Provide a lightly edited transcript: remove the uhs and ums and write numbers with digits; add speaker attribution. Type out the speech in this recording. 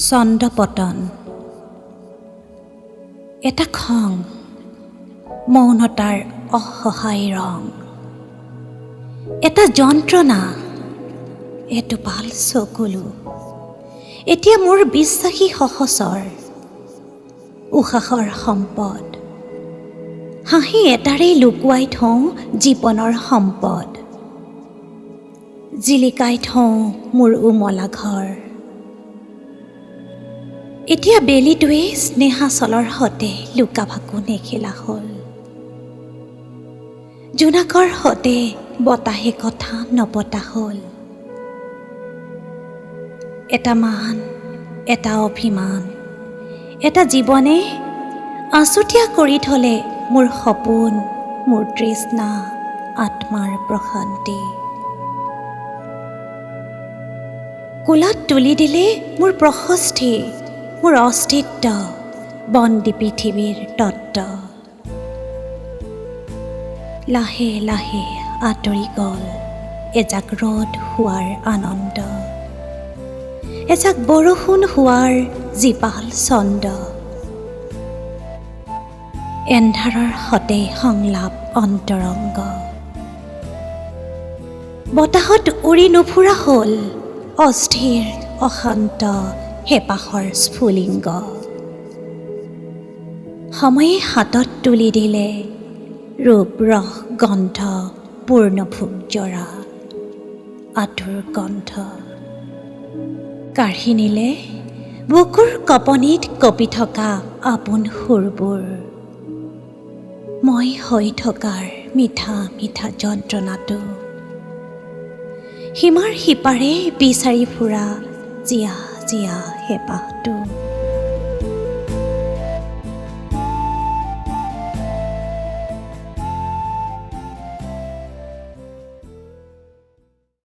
Speaker 1: ছন্দপতন এটা খং, মৌনতাৰ অসহায় ৰং, এটা যন্ত্ৰণা, এটোপাল চকুলো। এতিয়া মোৰ বিশ্বাসী সহচৰ, উশাহৰ সম্পদ, হাঁহি এটাৰেই লুকুৱাই থওঁ জীৱনৰ সম্পদ, জিলিকাই থওঁ মোৰ উমলা ঘৰ। এতিয়া বেলিটোৱে স্নেহাচলৰ সতে লুকা ভাকু নেখেলা হ'ল, জোনাকৰ সতে বতাহে কথা নপতা হ'ল। এটা মান, এটা অভিমান, এটা জীৱনে আছুতীয়া কৰি থলে মোৰ সপোন, মোৰ তৃষ্ণা, আত্মাৰ প্ৰশান্তি। কোলাত তুলি দিলে মোৰ প্ৰশস্তি, মোৰ অস্তিত্ব, বন্দী পৃথিৱীৰ তত্ত্ব। লাহে লাহে আঁতৰি গ'ল এজাক ৰ'দ হোৱাৰ আনন্দ, এজাক বৰষুণ হোৱাৰ জীপাল ছন্দ। এন্ধাৰৰ সতে সংলাপ অন্তৰংগ, বতাহত উৰি নুফুৰা হ'ল অস্থিৰ অশান্ত হেপাহৰ স্ফুলিংগ। সময়ে হাতত তুলি দিলে ৰূপ ৰস গন্ধ পূৰ্ণভোগ জৰা আঁঠুৰ কণ্ঠ। কাঢ়ি নিলে বুকুৰ কঁপনিত কঁপি থকা আপোন সুৰবোৰ, মই হৈ থকাৰ মিঠা মিঠা যন্ত্ৰণাটো। সীমাৰ সিপাৰে বিচাৰি ফুৰা জীয়া জীয়া হেঁপাহটো।